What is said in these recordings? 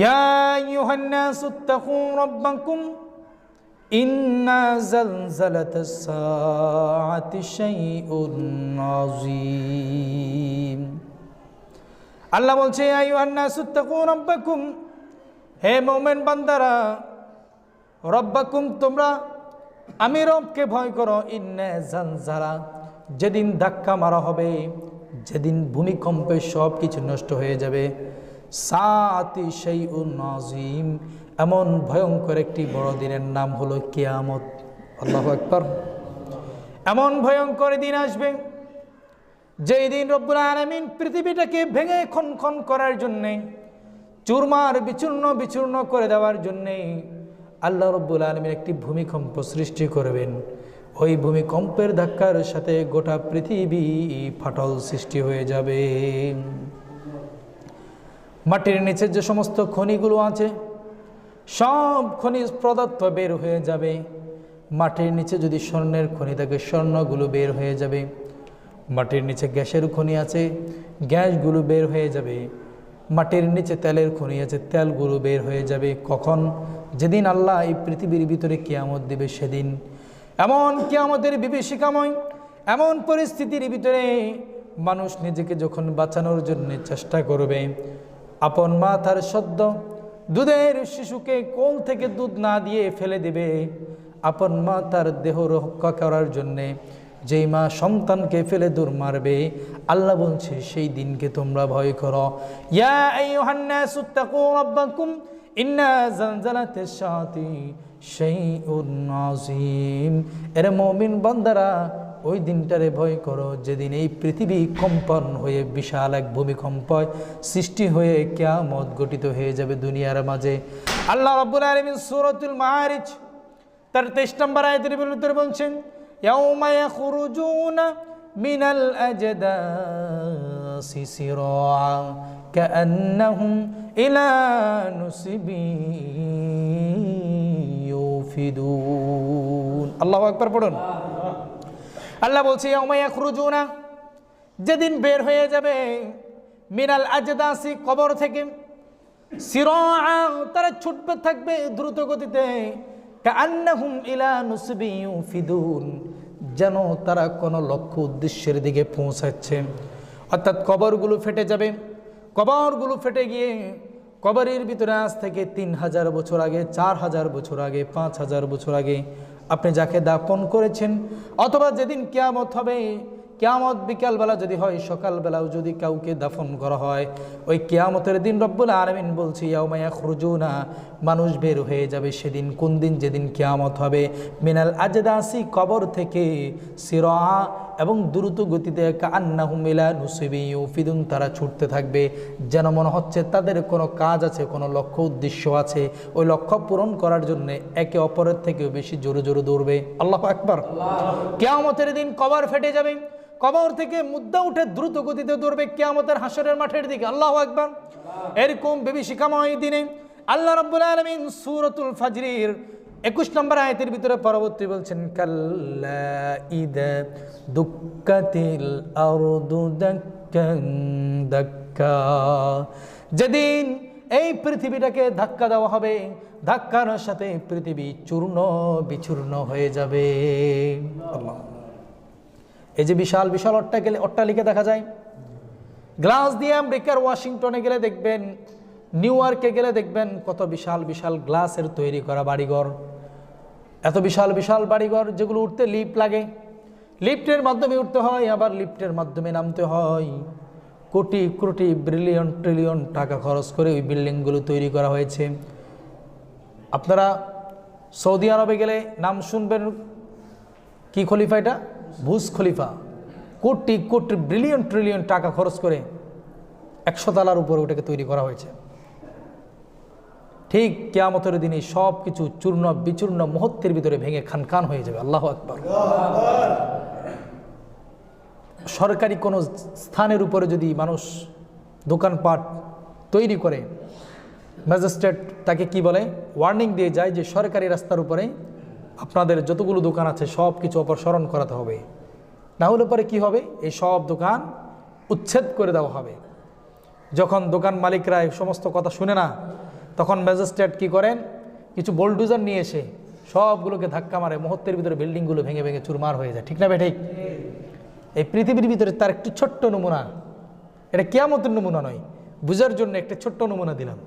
ইয়া আইয়ুহান নাসু ইত্তাকু রাব্বাকুম ইন্না যালযালাতাস সাআতি শাইউন আযীম। আল্লাহ বলছে ইয়া আইয়ুহান নাসু ইত্তাকু রাব্বাকুম, হে মুমিন বান্দারা, রব্বাকুম তোমরা আমি রবকে ভয় করো। ইন্না যালযালা, যেদিন ধাক্কা মারা হবে, যেদিন ভূমিকম্পে সব কিছু নষ্ট হয়ে যাবে। সাআতি শাইউন আযীম, এমন ভয়ঙ্কর একটি বড় দিনের নাম হলো কিয়ামত। আল্লাহু আকবার। এমন ভয়ঙ্কর দিন আসবে যেই দিন রব্বুল আলামিন পৃথিবীটাকে ভেঙে খন করার জন্যে, চুরমার বিচূর্ণ করে দেওয়ার জন্যে আল্লাহ রব্বুল আলামিন একটি ভূমিকম্প সৃষ্টি করবেন। ওই ভূমিকম্পের ধাক্কার সাথে গোটা পৃথিবী ফাটল সৃষ্টি হয়ে যাবে। মাটির নিচে যে সমস্ত খনিগুলো আছে সব খনিজ পদার্থ বের হয়ে যাবে। মাটির নিচে যদি স্বর্ণের খনি থাকে স্বর্ণগুলো বের হয়ে যাবে। মাটির নিচে গ্যাসের খনি আছে, গ্যাসগুলো বের হয়ে যাবে। মাটির নিচে তেলের খনি আছে, তেলগুলো বের হয়ে যাবে। কখন? যেদিন আল্লাহ এই পৃথিবীর ভিতরে কিয়ামত দিবে সেদিন। এমন কিয়ামতের বিভীষিকাময় এমন পরিস্থিতির ভিতরে মানুষ নিজেকে যখন বাঁচানোর জন্য চেষ্টা করবে, আপন মা তার সদ্য দুধের শিশুকে কোল থেকে দুধ না দিয়ে ফেলে দেবে। আপন মা তার দেহ রক্ষা করার জন্যে যেই মা সন্তানকে ফেলে দূর মারবে, আল্লাহ বলছে সেই দিনকে তোমরা ভয় করো। ইয়া আইয়ুহান নাসু ইত্তাকু রাব্বাকুম ইন্না যালযালাতাস সাআতি শাইউন আযীম। এর মুমিন বান্দারা, ওই দিনটারে ভয় করো যেদিন এই পৃথিবী কম্পন হয়ে বিশাল এক ভূমিকম্প সৃষ্টি হয়ে কিয়ামত গঠিত হয়ে যাবে দুনিয়ার মাঝে। আল্লাহ রাব্বুল আলামিন সূরাতুল মাআরিজ তার 23 নম্বর আয়াতের ভিতরে বলছেন, ইয়াউমা ইয়াখরুজুনা মিনাল আজদাসি সিরাআ কাআন্নাহুম ইলা নুসবি ইউফিদুন। আল্লাহু আকবার পড়ুন। আল্লাহ বলছে ইয়াউমা ইয়াখরুজুনা, যেদিন বের হয়ে যাবে, মিনাল আজদাসি কবর থেকে, সিরাআ তারা ছুটতে থাকবে দ্রুত গতিতে, কাআন্নাহুম ইলা নুসবি ইউফিদুন, যেন তারা কোনো লক্ষ্য উদ্দেশ্যের দিকে পৌঁছাচ্ছে। অর্থাৎ কবরগুলো ফেটে যাবে। কবরগুলো ফেটে গিয়ে কবরের ভিতরে আজ থেকে 3000 বছর আগে, 4000 বছর আগে, 5000 বছর আগে আপনি যাকে দাফন করেছেন, অথবা যেদিন কিয়ামত হবে, কিয়ামত বিকালবেলা যদি হয়, সকালবেলাও যদি কাউকে দাফন করা হয়, ওই কিয়ামতের দিন রব্বুল আলামিন বলছে ইয়াউমা ইয়াখরুজুনা, মানুষ বের হয়ে যাবে সেদিন। কোন দিন? যেদিন কিয়ামত হবে। মিনাল আজদাসি, কবর থেকে, সিরাআ এবং দ্রুত গতিতে, কাআন্নাহুম ইলা নুসবি ইউফিদুন, তারা ছুটতে থাকবে যেন মনে হচ্ছে তাদের কোনো কাজ আছে, কোনো লক্ষ্য উদ্দেশ্য আছে। ওই লক্ষ্য পূরণ করার জন্য একে অপরের থেকেও বেশি জোরে জোরে দৌড়বে। আল্লাহু আকবার। কিয়ামতের দিন কবর ফেটে যাবে, কবর থেকে মুদ্দা উঠে দ্রুত গতিতে দৌড়বে কিয়ামতের হাসরের মাঠের দিকে। আল্লাহু আকবার। এরকম বিভীষিকাময় দিনে আল্লাহ রাব্বুল আলামিন সূরাতুল ফাজরের 21 নম্বর আয়াতের ভিতরে পরবর্তী বলছেন, কাল্লা ইযা দুক্কাতিল আরদু দাক্কান দাক্কা, যেদিন এই পৃথিবীটাকে ধাক্কা দেওয়া হবে, ধাক্কার সাথে পৃথিবী চূর্ণ বিচূর্ণ হয়ে যাবে। আল্লাহ। এই যে বিশাল বিশাল অট্টালিকা দেখা যায়, গ্লাস দিয়ে আমেরিকার ওয়াশিংটনে গেলে দেখবেন, নিউ ইয়র্কে গেলে দেখবেন কত বিশাল বিশাল গ্লাসের তৈরি করা বাড়িঘর। এত বিশাল বিশাল বাড়িঘর যেগুলো উঠতে লিফট লাগে, লিফটের মাধ্যমে উঠতে হয়, আবার লিফটের মাধ্যমে নামতে হয়। কোটি কোটি বিলিয়ন ট্রিলিয়ন টাকা খরচ করে ওই বিল্ডিংগুলো তৈরি করা হয়েছে। আপনারা সৌদি আরবে গেলে নাম শুনবেন, কি খলিফা? এটা Burj Khalifa. Crore crore billion trillion টাকা খরচ করে 100 তলার উপরে ওটাকে তৈরি করা হয়েছে। ঠিক কিয়ামতের দিনে সব কিছু চূর্ণ বিচূর্ণ মুহূর্তের ভিতরে ভেঙে খানখান হয়ে যাবে। আল্লাহু আকবার। সরকারি কোনো স্থানের উপরে যদি মানুষ দোকানপাট তৈরি করে, ম্যাজিস্ট্রেট তাকে কি বলে, ওয়ার্নিং দিয়ে যায় যে সরকারি রাস্তার উপরে আপনাদের যতগুলো দোকান আছে সব কিছু অপসারণ করাতে হবে, না হলে পরে কি হবে, এই সব দোকান উচ্ছেদ করে দেওয়া হবে। যখন দোকান মালিকরা এই সমস্ত কথা শুনে না, তখন ম্যাজিস্ট্রেট কি করেন, কিছু বোলডুজার নিয়ে এসে সবগুলোকে ধাক্কা মারে, মুহূর্তের ভিতরে বিল্ডিংগুলো ভেঙে ভেঙে চুরমার হয়ে যায়। ঠিক না ভাই? ঠিক। এই পৃথিবীর ভিতরে তার একটি ছোট্ট নমুনা, এটা কিয়ামতের নমুনা নয়, বুঝার জন্য একটা ছোট্ট নমুনা দিলাম।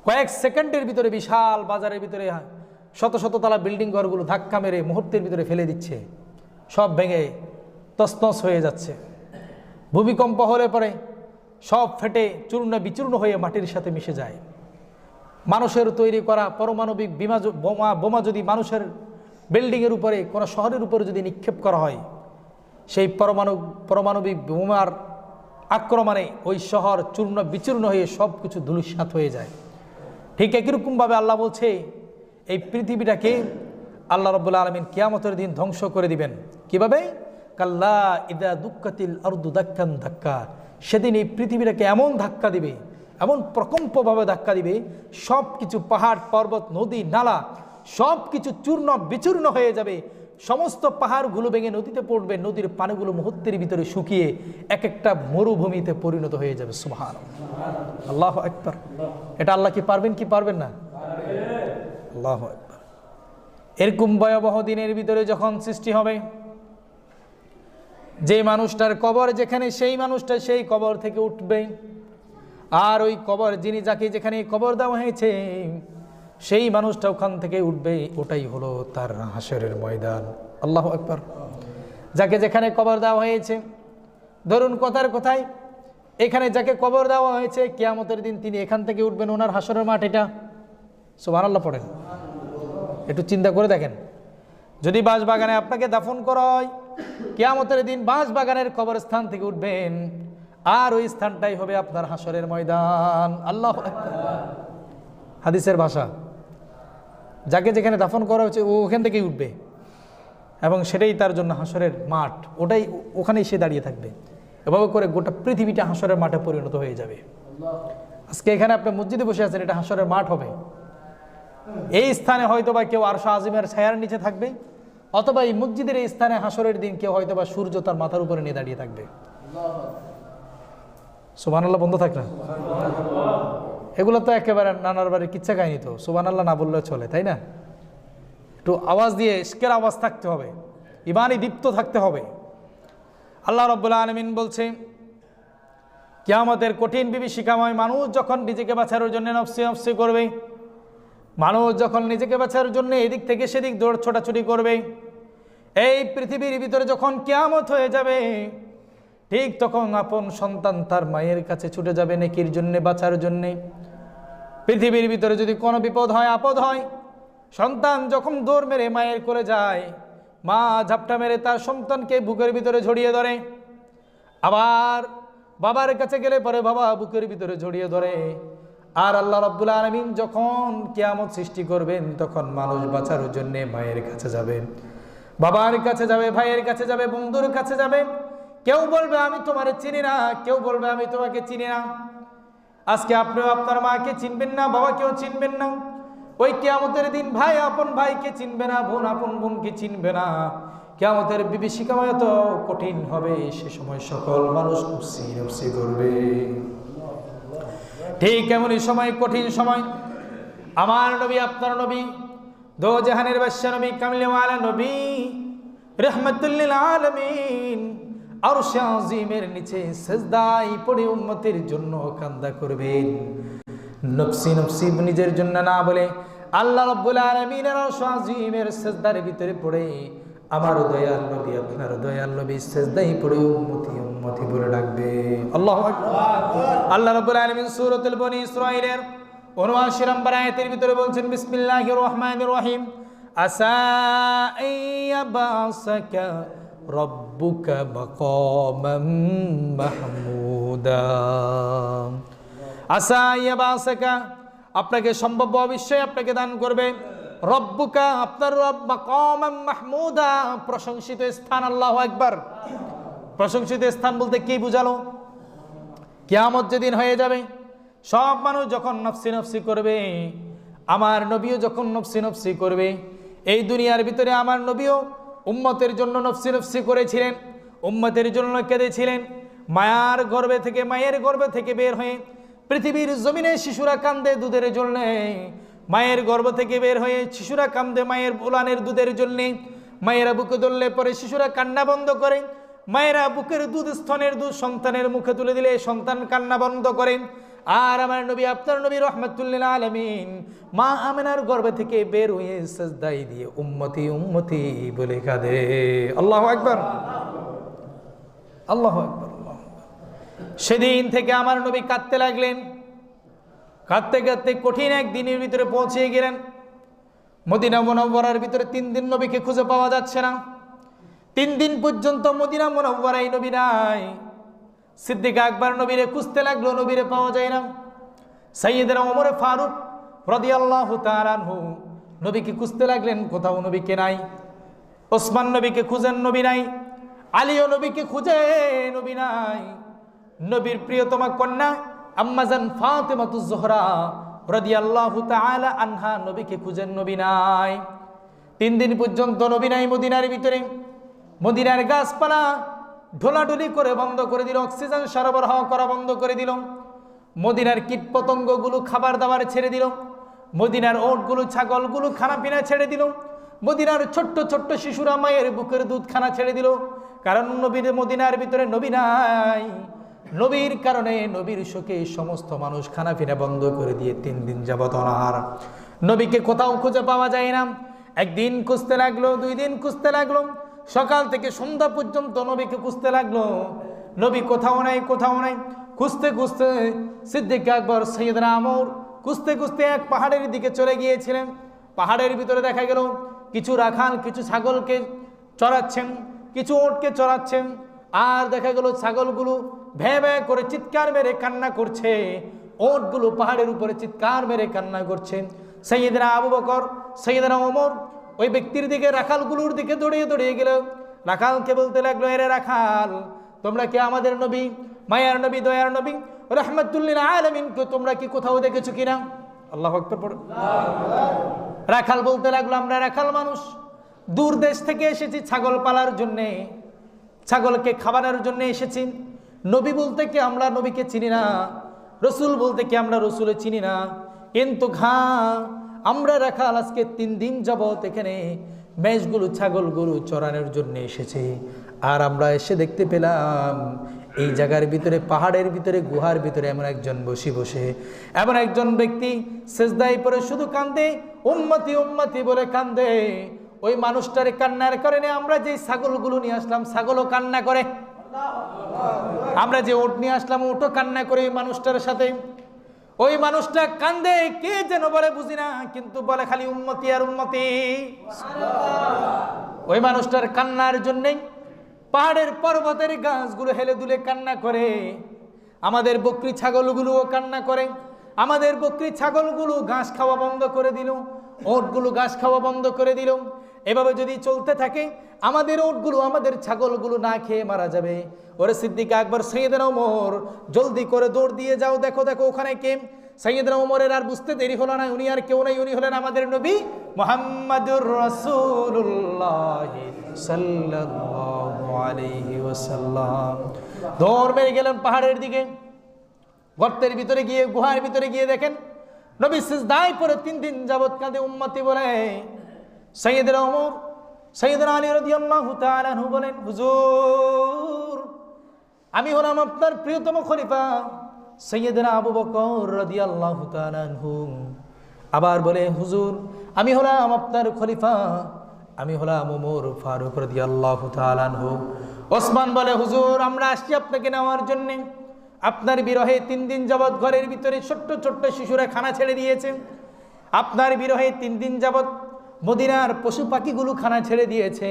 কয়েক সেকেন্ডের ভিতরে বিশাল বাজারের ভিতরে শত শত তলা বিল্ডিং ঘরগুলো ধাক্কা মেরে মুহূর্তের ভিতরে ফেলে দিচ্ছে, সব ভেঙে তছনছ হয়ে যাচ্ছে। ভূমিকম্প হলে পরে সব ফেটে চূর্ণ বিচূর্ণ হয়ে মাটির সাথে মিশে যায়। মানুষের তৈরি করা পারমাণবিক বোমা যদি মানুষের বিল্ডিংয়ের উপরে, কোনো শহরের উপরে যদি নিক্ষেপ করা হয়, সেই পারমাণবিক বোমার আক্রমণে ওই শহর চূর্ণ বিচূর্ণ হয়ে সব কিছু ধূলিসাৎ হয়ে যায়। ঠিক একই রকমভাবে আল্লাহ বলছে, এই পৃথিবীটাকে আল্লাহ রাব্বুল আলামিন কিয়ামতের দিন ধ্বংস করে দিবেন। কিভাবে? কাল্লা ইদা দুক্কাতিল আরদু দাক্কান ধাক্কা, সেদিন এই পৃথিবীটাকে এমন ধাক্কা দিবে, এমন প্রকম্পভাবে ধাক্কা দিবে, সব কিছু পাহাড় পর্বত নদী নালা সব কিছু চূর্ণ বিচূর্ণ হয়ে যাবে। সমস্ত পাহাড়গুলো ভেঙে নদীতে পড়বে, নদীর পানিগুলো মুহূর্তের ভিতরে শুকিয়ে এক একটা মরুভূমিতে পরিণত হয়ে যাবে। সুবহানাল্লাহ, আল্লাহু আকবার। এটা আল্লাহ কি পারবেন কি পারবেন না? আল্লাহু আকবার। এরকম ভয়াবহ দিনের ভিতরে যখন সৃষ্টি হবে, যে মানুষটার কবর যেখানে, সেই মানুষটা সেই কবর থেকে উঠবে, আর ওই কবর যাকে যেখানে কবর দেওয়া হয়েছে সেই মানুষটা ওখান থেকে উঠবে। ওটাই হলো তার হাসরের ময়দান। আল্লাহু আকবার। যাকে যেখানে কবর দেওয়া হয়েছে, ধরুন কথায় এখানে যাকে কবর দেওয়া হয়েছে, কিয়ামতের দিন তিনি এখান থেকে উঠবেন, ওনার হাসরের মাঠ এটা। সুবহানাল্লাহ পড়েন। একটু চিন্তা করে দেখেন, যদি বাঁশবাগানে আপনাকে দাফন করা হয়, কিয়ামতের দিন বাঁশবাগানের কবরস্থান থেকে উঠবেন, আর ওই স্থানটাই হবে আপনার হাসরের ময়দান। আল্লাহু আকবার। হাদিসের ভাষা, যাকে যেখানে দাফন করা হচ্ছে ও ওখান থেকেই উঠবে, এবং সেটাই তার জন্য হাসরের মাঠ, ওখানেই সে দাঁড়িয়ে থাকবে। এভাবে করে গোটা পৃথিবীটা হাসরের মাঠে পরিণত হয়ে যাবে। আজকে এখানে আপনি মসজিদে বসে আছেন, এটা হাসরের মাঠ হবে। এই স্থানে হয়তোবা কেউ আরশ আজিমের ছায়ার নিচে থাকবে, অথবা এই মসজিদের এই স্থানে হাসরের দিন কেউ হয়তোবা সূর্য তার মাথার উপরে নিয়ে দাঁড়িয়ে থাকবে। সুবহানাল্লাহ বন্ধ থাক না। এগুলো তো একেবারে নানার বাড়ির কিচ্ছা কাহিনী, তো সুবহানাল্লাহ না বললেও চলে, তাই না? একটু আওয়াজ দিয়ে ইশকের আওয়াজ থাকতে হবে, ইমানি দীপ্ত থাকতে হবে। আল্লাহ রাব্বুল আলামিন বলছে, কিয়ামতের কঠিন বিভীষিকাময় মানুষ যখন নিজেকে বাঁচানোর জন্য নফসি নফসি করবে, মানুষ যখন নিজেকে বাঁচানোর জন্য এদিক থেকে সেদিক দৌড় ছোটাছুটি করবে, এই পৃথিবীর ভিতরে যখন কিয়ামত হয়ে যাবে, ঠিক তখন আপন সন্তান তার মায়ের কাছে ছুটে যাবে নেকির জন্য, বাঁচার জন্যে। পৃথিবীর ভিতরে যদি কোনো বিপদ হয়, আপদ হয়, সন্তান যখন দৌড় মেরে মায়ের কোলে যায়, মা ঝাপটা মেরে তার সন্তানকে বুকের ভিতরে জড়িয়ে ধরে। আবার বাবার কাছে গেলে পরে বাবা বুকের ভিতরে জড়িয়ে ধরে। আর আল্লাহ রাব্বুল আলামিন যখন কিয়ামত সৃষ্টি করবেন, তখন মানুষ বাঁচার জন্য মায়ের কাছে যাবে, বাবার কাছে যাবে, ভাইয়ের কাছে যাবে, বন্ধুর কাছে যাবে। কেউ বলবে আমি তোমারে চিনি না, কেউ বলবে আমি তোমাকে চিনি না। আজকে আপনিও আপনার মাকে চিনবেন না, বাবাকেও চিনবেন না। ওই কিয়ামতের দিন ভাই আপন ভাইকে চিনবে না, বোন আপন বোনকে চিনবে না। কিয়ামতের বিভীষিকাময় তো কঠিন হবে, সে সময় সকল মানুষ নফসি নফসি করবে। ঠিক এমনই সময়, কঠিন সময়, আমার নবী, আপনার নবী, দো জাহানের বাদশা নবী, কামলিওয়ালা নবী, রাহমাতুল লিল আলামিন, আরশ আজিমের নিচে সিজদায় পড়ে উম্মতের জন্য কান্দা করবেন। নফসি নফসি নিজের জন্য না বলে আল্লাহ রাব্বুল আলামিনের আরশ আজিমের সিজদার ভিতরে পড়ে আমার দয়াল নবী, আপনার দয়াল নবী সিজদায় পড়ে উম্মতি উম্মতি বলে ডাকবে। আল্লাহু আকবার। আল্লাহ রাব্বুল আলামিন সূরাতুল বনী ইসরাঈলের ৭৯ নম্বর আয়াতের ভিতরে বলছেন, বিসমিল্লাহির রহমানির রহিম, আসা আইয়াবাসাকা রব্বুকা মাকামান মাহমুদা। আসা আইয়াবাসাকা, আপনাকে সম্ভব অবশ্যই আপনাকে দান করবে, রব্বুকা, আপনার রব, মাকামান মাহমুদা, প্রশংসিত স্থান। আল্লাহু আকবার। প্রশংসিত স্থান বলতে কি বুঝালো? কিয়ামত যেদিন হয়ে যাবে, সব মানুষ যখন নফসি নফসি করবে, আমার নবীও যখন নফসি নফসি করবে। এই দুনিয়ার ভিতরে আমার নবীও উম্মতের জন্য নফসি নফসি করেছিলেন, উম্মতের জন্য কেঁদেছিলেন। মায়ের গর্ভে থেকে বের হয়ে পৃথিবীর জমিনে শিশুরা কান্দে দুধের জন্য, মায়ের গর্ভ থেকে বের হয়ে শিশুরা কান্দে মায়ের উলানের দুধের জন্য। মায়েরা বুকে ধরলে পরে শিশুরা কান্না বন্ধ করে, মায়েরা বুকের দুধ স্তনের দুধ সন্তানের মুখে তুলে দিলে সন্তান কান্না বন্ধ করে। আর আমার নবী আপনার নবী রাহমাতুল্লিল আলামিন মা আমিনার গর্ভ থেকে বের হয়ে সিজদায় দিয়ে উম্মতি উম্মতি বলে কাঁদে। আল্লাহু আকবার, আল্লাহু আকবার। সেদিন থেকে আমার নবী কাঁদতে লাগলেন। কাঁদতে কাঁদতে কঠিন একদিনের ভিতরে পৌঁছে গেলেন। মদিনা মুনাওয়ারার ভিতরে 3 দিন নবীকে খুঁজে পাওয়া যাচ্ছে না। 3 দিন পর্যন্ত মদিনা মুনাওয়ারায় নবী নাই। সিদ্দিক আকবর নবীরে খুঁজতে লাগলো, নবীরে পাওয়া যায় না। সাইয়েদনা ওমর ফারুক রাদিয়াল্লাহু তাআলা আনহু নবীকে খুঁজতে লাগলেন, কোথাও নবীকে নাই। ওসমান নবীকে খুঁজেন, নবী নাই। আলীও নবীকে খুঁজে, নবী নাই। নবীর প্রিয়তমা কন্যা আম্মাজান ফাতেমাতুজ জোহরা রাদিয়াল্লাহু তাআলা আনহা নবীকে খুঁজেন, নবী নাই। 3 দিন পর্যন্ত নবী নাই মদিনার ভিতরে। মদিনার গাছপালা ঢোলাঢুলি করে বন্ধ করে দিল, অক্সিজেন সরবরাহ করা বন্ধ করে দিল। মদিনার কীট পতঙ্গগুলো খাবার দাবার ছেড়ে দিল। মদিনার ওটগুলো ছাগলগুলো খানা পিনা ছেড়ে দিল। মদিনার ছোট্ট ছোট্ট শিশুরা মায়ের বুকের দুধ খানা ছেড়ে দিল। কারণ নবীর মদিনার ভিতরে নবী নাই। নবীর কারণে নবীর শোকে সমস্ত মানুষ খানা পিনা বন্ধ করে দিয়ে 3 দিন যাবত অনাহার। নবীকে কোথাও খুঁজে পাওয়া যায় না। একদিন খুঁজতে লাগলো, 2 দিন খুঁজতে লাগলো, সকাল থেকে সন্ধ্যা পর্যন্ত নবীকে খুঁজতে লাগলো। নবী কোথাও নাই, কোথাও নাই। খুঁজতে খুঁজতে সিদ্দিক আকবর সাইয়েদনা ওমর খুঁজতে খুঁজতে এক পাহাড়ের দিকে চলে গিয়েছিলেন। পাহাড়ের ভিতরে দেখা গেল কিছু রাখাল কিছু ছাগলকে চড়াচ্ছেন, কিছু ওটকে চড়াচ্ছেন। আর দেখা গেল ছাগলগুলো ভ্যাঁ ভ্যাঁ করে চিৎকার মেরে কান্না করছে, ওটগুলো পাহাড়ের উপরে চিৎকার মেরে কান্না করছে। সাইয়েদনা আবু বকর সাইয়েদনা ওমর ওই ব্যক্তির দিকে, রাখালগুলোর দিকে দৌড়িয়ে দৌড়িয়ে গেল। রাখালকে বলতে লাগলো, এরে রাখাল, তোমরা কি আমাদের নবী, মায়ার নবী, দয়ার নবী রাহমাতুল্লিল আলামিনকে তোমরা কি কোথাও দেখেছো কিনা? আল্লাহু আকবার পড়ো। রাখাল বলতে লাগলো, আমরা রাখাল মানুষ, দূর দেশ থেকে এসেছি ছাগল পালার জন্যে, ছাগলকে খাবারের জন্য এসেছি। নবী বলতে কি আমরা নবীকে চিনি না, রসুল বলতে কি আমরা রসুলে চিনি না। কিন্তু আমরা রাখাল আজকে 3 দিন যাবত এখানে মেষগুলো ছাগলগুলো চড়ানোর জন্য এসেছি। আর আমরা এসে দেখতে পেলাম এই জায়গার ভিতরে, পাহাড়ের ভিতরে, গুহার ভিতরে এমন একজন বসে বসে, এমন একজন ব্যক্তি সেজদায় পড়ে শুধু কান্দে, উম্মতি উম্মতি বলে কান্দে। ওই মানুষটার কান্নার কারণে আমরা যে ছাগলগুলো নিয়ে আসলাম ছাগলও কান্না করে, আমরা যে উট নিয়ে আসলাম উটও কান্না করে ওই মানুষটার সাথে। ওই মানুষটা কান্দে কে যেন বলে বুঝি না, কিন্তু বলে খালি উম্মতি আর উম্মতি। ওই মানুষটার কান্নার জন্যেই পাহাড়ের পর্বতের গাছগুলো হেলে দুলে কান্না করে। আমাদের বকরি ছাগলগুলোও কান্না করে। আমাদের বকরি ছাগলগুলো ঘাস খাওয়া বন্ধ করে দিল, ওটগুলো ঘাস খাওয়া বন্ধ করে দিল। এভাবে যদি চলতে থাকে আমাদের ওটগুলো, আমাদের ছাগলগুলো না খেয়ে মারা যাবে। ওরে সিদ্দিক আকবর সাইয়েদনা ওমর জলদি করে দৌড় দিয়ে যাও, দেখো দেখো ওখানে কে। সাইয়েদনা ওমরের আর বুঝতে দেরি হলো না, উনি আর কেউ নাই, উনি হলেন আমাদের নবী মুহাম্মাদুর রাসূলুল্লাহ সাল্লাল্লাহু আলাইহি ওয়াসাল্লাম। দৌড় মেরে গেলেন পাহাড়ের দিকে। গর্তের ভিতরে গিয়ে, গুহার ভিতরে গিয়ে দেখেন নবী সিজদায় পড়ে 3 দিন যাবত কাঁদে উম্মতি বলে। সাইয়েদনা ওমর, সাইয়েদনা আলী রাদিয়াল্লাহু তাআলা আনহু বলেন, হুজুর আমি হলাম আপনার প্রিয়তম খলিফা। সাইয়েদনা আবু বকর রাদিয়াল্লাহু তাআলা আনহু আবার বলে, হুজুর আমি হলাম আপনার খলিফা, আমি হলাম ওমর ফারুক রাদিয়াল্লাহু তাআলা আনহু। ওসমান বলে, হুজুর আমরা আসছি আপনাকে নেওয়ার জন্য। আপনার বিরহে 3 দিন যাবত ঘরের ভিতরে ছোট্ট ছোট্ট শিশুরা খানা ছেড়ে দিয়েছে। আপনার বিরহে 3 দিন যাবত মদিনার পশু পাখিগুলো খানা ছেড়ে দিয়েছে।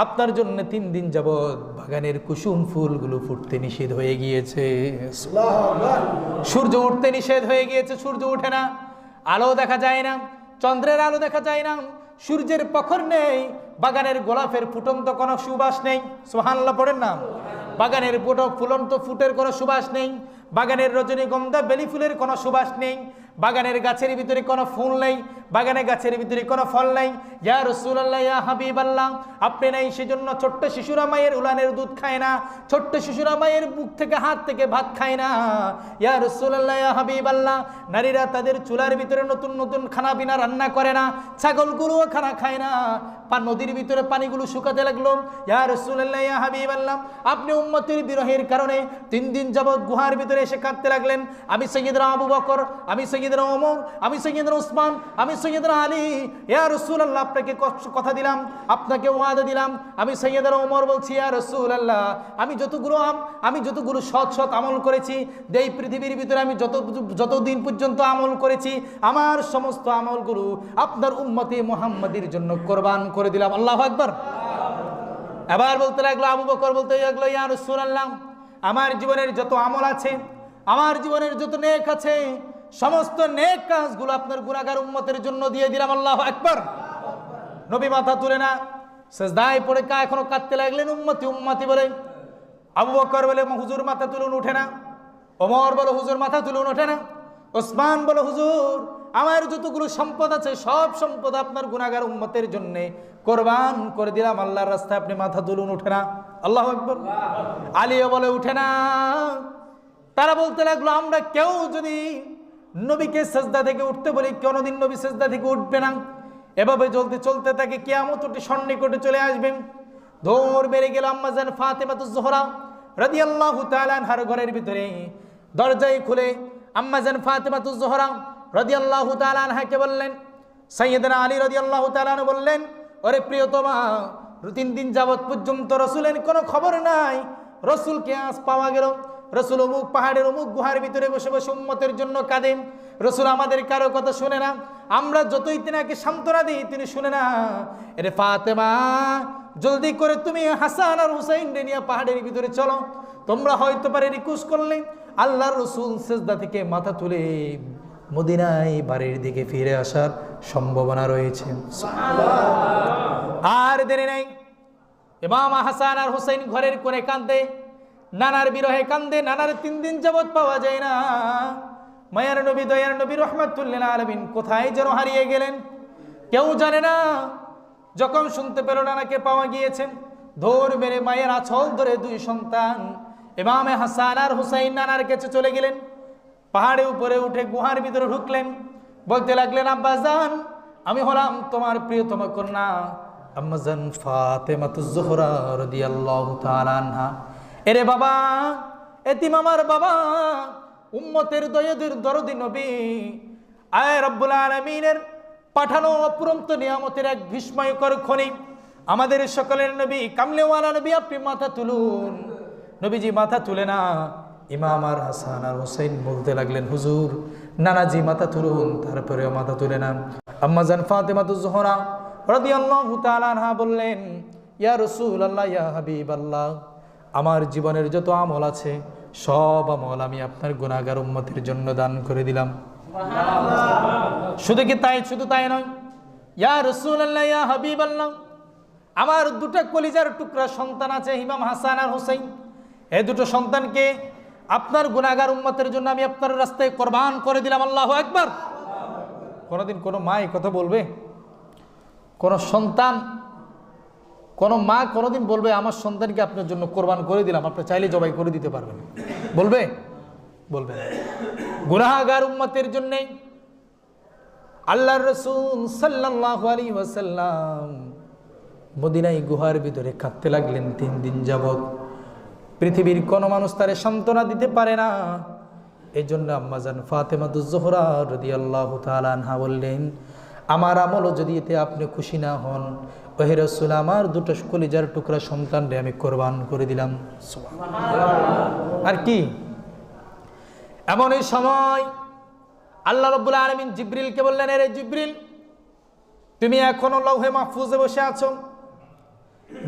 আপনার জন্য 3 দিন যাবত বাগানের কুসুম ফুলগুলো ফুটতে নিষেধ হয়ে গিয়েছে। সূর্য উঠতে নিষেধ হয়ে গিয়েছে, সূর্য ওঠে না, আলো দেখা যায় না, চন্দ্রের আলো দেখা যায় না, সূর্যের প্রখর নেই, বাগানের গোলাপের ফুটন্ত কোনো সুবাস নেই। সুবহানাল্লাহ পড়েন না। বাগানের ফুলন্ত ফুটের কোনো সুবাস নেই, বাগানের রজনীগন্ধা বেলি ফুলের কোনো সুবাস নেই, বাগানের গাছের ভিতরে কোনো ফুল নেই, বাগানের গাছের ভিতরে কোনো ফল নেই। ইয়া রাসূলুল্লাহ, ইয়া হাবিবাল্লাহ, আপনি নাই, সেজন্য ছোট্ট শিশুরা মায়ের উলানের দুধ খায় না, ছোট্ট শিশুরা মায়ের বুক থেকে হাত থেকে ভাত খায় না। ইয়া রাসূলুল্লাহ, ইয়া হাবিবাল্লাহ, নারীরা তাদের চুলার ভিতরে নতুন নতুন খানা পিনা রান্না করে না, ছাগলগুলোও খানা খায় না, নদীর ভিতরে পানিগুলো শুকাতে লাগলো। ইয়া রাসূলুল্লাহ, ইয়া হাবিবাল্লাহ, আপনি উম্মতের বিরহের কারণে 3 দিন যাবত গুহার ভিতরে এসে কাঁদতে লাগলেন। আমি সাইয়্যিদনা আবু বকর, আমি সাইয়্যিদনা ওমর, আমি সাইয়্যিদনা উসমান, আমি সাইয়্যিদনা আলী, ইয়া রাসূলুল্লাহ, আপনাকে কথা দিলাম, আপনাকে ওয়াদা দিলাম, আমি সাইয়্যিদনা ওমর বলছি, ইয়া রাসূলুল্লাহ, আমি যতগুলো সৎ আমল করেছি, এই পৃথিবীর ভিতরে আমি যতদিন পর্যন্ত আমল করেছি, আমার সমস্ত আমলগুলো আপনার উম্মতে মুহাম্মাদির জন্য কোরবান করে দিলাম। আল্লাহু আকবার। এবার বলতে লাগলো, আবু বকর বলতে লাগলো, ইয়া রাসূলুল্লাহ, আমার জীবনের যত আমল আছে, আমার জীবনের যত নেক আছে, সমস্ত নেক কাজগুলো আপনার গুনাহগার উম্মতের জন্য দিয়ে দিলাম। আল্লাহু আকবার। নবী মাথা তুলে না, সিজদায় পড়ে এখনো কাঁদতে লাগলেন, উম্মতি উম্মতি বলে। আবু বকর বলে, হুজুর মাথা তুলুন, ওঠে না। ওমর বলে, হুজুর মাথা তুলুন, ওঠে না। ওসমান বলে, হুজুর, আমার যতগুলো সম্পদ আছে সব সম্পদ আপনার গুনাহগার উম্মতের জন্য কোরবান করে দিলাম, আল্লাহর রাস্তায় আপনি মাথা তুলুন, ওঠে না। আল্লাহু আকবার। আলীও বলে, উঠে না। তারা বলতে লাগলো, আমরা কেউ যদি নবীকে সিজদা থেকে উঠতে বলি, কোনোদিন নবী সিজদা থেকে উঠবে না। এভাবে চলতে চলতে তাকে কিয়ামত সন্নিকটে চলে আসবে। দৌড় বেড়ে গেল আম্মাজান ফাতেমাতুজ জোহরা রাদিয়াল্লাহু তাআলা আনহার ঘরের ভিতরে। দরজায় খুলে আম্মাজান ফাতেমাতুজ জোহরা রাদিয়াল্লাহু তাআলা আনহাকে বললেন, সাইয়্যিদনা আলী রাদিয়াল্লাহু তাআলা আনহু বললেন, ওরে প্রিয়তমা, 3 দিন যাবত পর্যন্ত রাসূলের কোনো খবর নাই, রাসূলকে আজ পাওয়া গেল। রাসূল অমুক পাহাড়ের অমুক গুহার ভিতরে বসে বসে উম্মতের জন্য কাঁদেন। রাসূল আমাদের কারো কথা শুনে না, আমরা যতই তিনাকে সান্ত্বনা দিই তিনি শুনে না। এরে ফাতেমা, জলদি করে তুমি হাসান আর হুসাইন নিয়ে পাহাড়ের ভিতরে চলো। তোমরা হয়তো পারে রিকোয়েস্ট করলে আল্লাহর রাসূল সিজদা থেকে মাথা তুলে মদিনায় বাড়ির দিকে ফিরে আসার সম্ভাবনা রয়েছে। আর দেরি নাই, ইমাম হাসান আর হুসাইন ঘরের কোণে কাঁদে, নানার বিরহে কান্দে। নানার 3 দিন যাবত পাওয়া যায় না। মায়ার নবী, দয়ার নবী রহমাতুল্লিল আলামিন কোথায় যেন হারিয়ে গেলেন, কেউ জানে না। যখন শুনতে পেল নানাকে পাওয়া গিয়েছেন, দৌড় মেরে মায়ের আঁচল ধরে 2 সন্তান ইমামে হাসান আর হুসাইন নানার কাছে চলে গেলেন। পাহাড়ে উপরে উঠে গুহার ভিতরে ঢুকলেন, বলতে লাগলেন, আব্বাজান, আমি হলাম তোমার প্রিয়তম কন্যা আম্মাজান ফাতেমাতুজ জোহরা রাদিয়াল্লাহু তাআলা আনহা। এরে বাবা, এতিম আমার বাবা, উম্মতের দরদি নবী, আয় রব্বুল আলামিনের পাঠানো অপুরন্ত নিয়ামতের এক বিস্ময়কর খনি, আমাদের সকলের নবী, কামলেওয়ালা নবী, আপনি মাথা তুলুন। নবীজি মাথা তুলে না। ইমাম আর হাসান আর হুসাইন বলতে লাগলেন, হুজুর, নানাজি মাথা তুলুন, তারপরেও মাথা তুলে না। আম্মাজান ফাতেমাতুজ জোহরা রাদিয়াল্লাহু তাআলা আনহা বললেন, ইয়া রাসূলুল্লাহ, ইয়া হাবিবাল্লাহ, আমার জীবনের যত আমল আছে সব আমল আমি আপনার গুনাহগার উম্মতের জন্য দান করে দিলাম। শুধু তাই নয়, ইয়া রাসূলুল্লাহ, ইয়া হাবিবাল্লাহ, আমার 2টা কলিজার টুকরা সন্তান আছে, ইমাম হাসান আর হুসাইন। এই 2টো সন্তানকে আপনার গুনাহগার উম্মতের জন্য আমি আপনার রাস্তায় কোরবান করে দিলাম। আল্লাহু আকবার। কোনোদিন কোনো মা এই কথা বলবে? কোনো সন্তান, কোনো মা কোনোদিন বলবে আমার সন্তানকে আপনার জন্য কোরবান করে দিলাম, আপনি চাইলে জবাই করে দিতে পারবেন? বলবে? বলবে না। গুনাহগার উম্মতের জন্য আল্লাহর রাসূল সাল্লাল্লাহু আলাইহি ওয়াসাল্লাম মদিনায় গুহার ভিতরে কাঁদতে লাগলেন 3 দিন যাবত। পৃথিবীর কোনো মানুষ তারে সান্ত্বনা দিতে পারে না। এই জন্য আম্মাজান ফাতেমাতুজ জোহরা রাদিয়াল্লাহু তাআলা আনহা বললেন, আমার আমলও যদি এতে আপনি খুশি না হন, ওহে রাসূল, আমার 2টো কলিজার টুকরা সন্তানরে আমি কোরবান করে দিলাম। আর কি এমন এই সময় আল্লাহ রাব্বুল আলামিন জিবরিলকে বললেন, এরে জিবরিল, তুমি এখনো লৌহে মাহফুজে বসে আছো,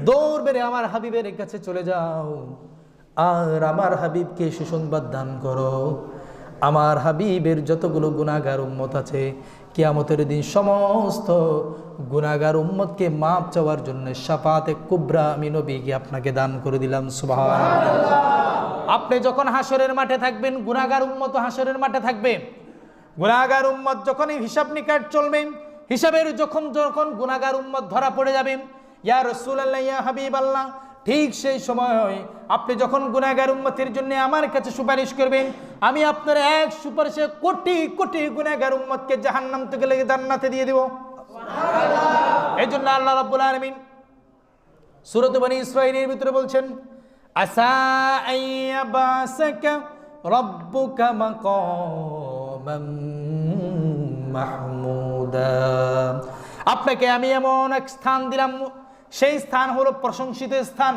দৌড় বেড়ে আমার হাবিবের কাছে চলে যাও, আর আমার হাবিবকে সুসংবাদ দান করো, আমার হাবিবের যতগুলো গুনাহগার উম্মত আছে, কিয়ামতের দিন সমস্ত গুনাহগার উম্মতকে মাপ চাওয়ার জন্য শাফাতে কুবরা আমি নবীকে আপনাকে দান করে দিলাম। সুবহানাল্লাহ। আপনি যখন হাসরের মাঠে থাকবেন, গুনাহগার উম্মত হাসরের মাঠে থাকবে, গুনাহগার উম্মত যখনই হিসাব নিকাশ চলবে, হিসাবের যখন গুনাহগার উম্মত ধরা পড়ে যাবে, ইয়া রাসূলুল্লাহ ইয়া হাবিবাল্লাহ, ঠিক সেই সময় আপনি যখন গুনাহগার উম্মতের জন্য আমার কাছে সুপারিশ করবেন, আমি আপনার এক সুপারিশে কোটি কোটি গুনাহগার উম্মতকে জাহান্নাম থেকে জান্নাতে দিয়ে দেব। সুবহানাল্লাহ। এই জন্য আল্লাহ রাব্বুল আলামিন সূরা বনী ইসরাঈলের ভিতরে বলছেন, আসা আইয়াবাসাকা রাব্বুকা মাকামান মাহমুদা। আপনাকে আমি এমন এক স্থান দিলাম, সেই স্থান হলো প্রশংসিত স্থান,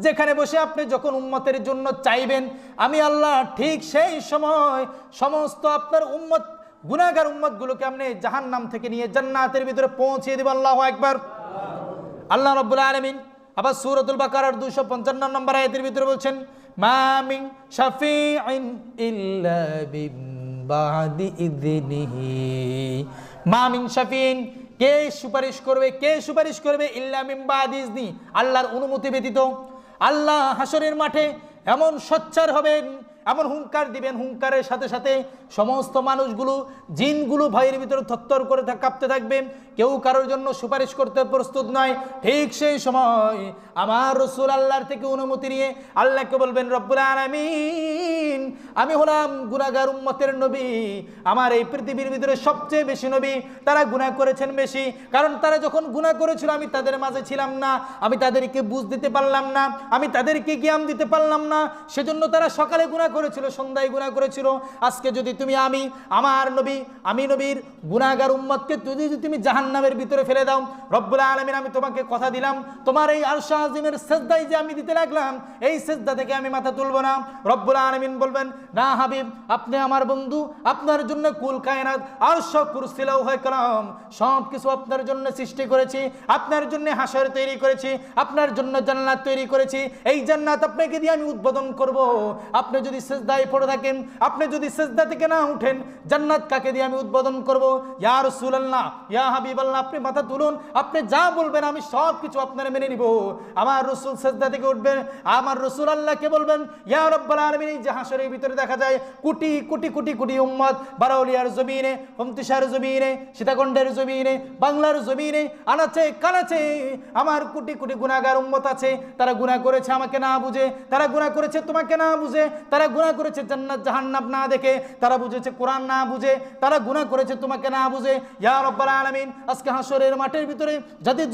যেখানে বসে আপনি যখন উম্মতের জন্য চাইবেন, আমি আল্লাহ ঠিক সেই সময় সমস্ত আপনার উম্মত গুনাহগার উম্মতগুলোকে আপনি জাহান্নাম থেকে নিয়ে জান্নাতের ভিতরে পৌঁছিয়ে দেব। আল্লাহু আকবার। আল্লাহ রাব্বুল আলামিন আবার সূরাতুল বাকারার 255 নম্বর আয়াতের ভিতরে বলছেন, মা মিন শাফিঈন ইল্লা বিন বাদি ইযনিহি। মা মিন শাফিঈন, কে সুপারিশ করবে ইল্লা মিন বাদি ইযনি, আল্লাহর অনুমতি ব্যতীত। আল্লাহ হাসরের মাঠে এমন সোচ্চার হবেন, এমন হুঙ্কার দিবেন, হুঙ্কারের সাথে সাথে সমস্ত মানুষগুলো, জিনগুলো ভয়ের ভিতরে থরথর করে কাঁপতে থাকবে, কেউ কারোর জন্য সুপারিশ করতে প্রস্তুত নয়। ঠিক সেই সময় আমার রাসূল আল্লাহর থেকে অনুমতি নিয়ে আল্লাহকে বলবেন, রব্বুল আলামিন, আমি হলাম গুনাহগার উম্মতের নবী, আমার এই পৃথিবীর ভিতরে সবচেয়ে বেশি নবী, তারা গুনাহ করেছেন বেশি, কারণ তারা যখন গুনাহ করেছিল আমি তাদের মাঝে ছিলাম না, আমি তাদেরকে বুঝ দিতে পারলাম না, আমি তাদেরকে জ্ঞান দিতে পারলাম না, সেজন্য তারা সকালে গুনাহ করেছিল, সন্ধ্যায় গুনাহ করেছিল। আজকে যদি তুমি আমার নবী, আমি নবীর গুনাহগার উম্মতকে যদি তুমি জাহান্নামের ভিতরে ফেলে দাও, রব্বুল আলামিন, আমি তোমাকে কথা দিলাম, তোমার এই আরশ আজিমের সিজদায় যে আমি দিতে লাগলাম, এই সিজদা থেকে আমি মাথা তুলব না। রব্বুল আলামিন বলবেন, না হাবিব, আপনি আমার বন্ধু, আপনার জন্য কুল কায়নাত, আরশ, কুরসি, লৌহে কলম সব কিছু আপনার জন্য সৃষ্টি করেছি, আপনার জন্য হাসর তৈরি করেছি, আপনার জন্য জান্নাত তৈরি করেছি। এই জান্নাত আপনাকে দিয়ে আমি উদ্বোধন করব। আপনি যদি সিজদায় পড়ে থাকেন, আপনি যদি সিজদা থেকে না উঠেন, জান্নাত কাকে দিয়ে আমি উদ্বোধন করব? ইয়া রাসূলুল্লাহ, ইয়া হাবিবাল্লাহ, আপনি মাথা তুলুন, আপনি যা বলবেন আমি সব কিছু আপনার মেনে নিব। আমার রাসূল সিজদা থেকে উঠবেন, আমার রাসূল আল্লাহকে বলবেন, ইয়া রাব্বুল আলামিন, এই যে হাসরের ভিতরে দেখা যায় কোটি কোটি কোটি কোটি উম্মত, বারাউলিয়ার জমিনে, ফমতিশার জমিনে, সীতাকুণ্ডের জমিনে, বাংলার জমিনে, আনাচে কানাচে আমার কোটি কোটি গুনাহগার উম্মত আছে। তারা গুনাহ করেছে আমাকে না বুঝে, তারা গুনাহ করেছে তোমাকে না বুঝে, তারা গুনাহ করেছে জান্নাত জাহান্নাম না দেখে, তারা বুঝেছে কোরআন না বুঝে, তারা গুনাহ করেছে তোমাকে না বুঝে। ইয়া রাব্বুল আলামিন, আজকে হাসরের মাঠের ভিতরে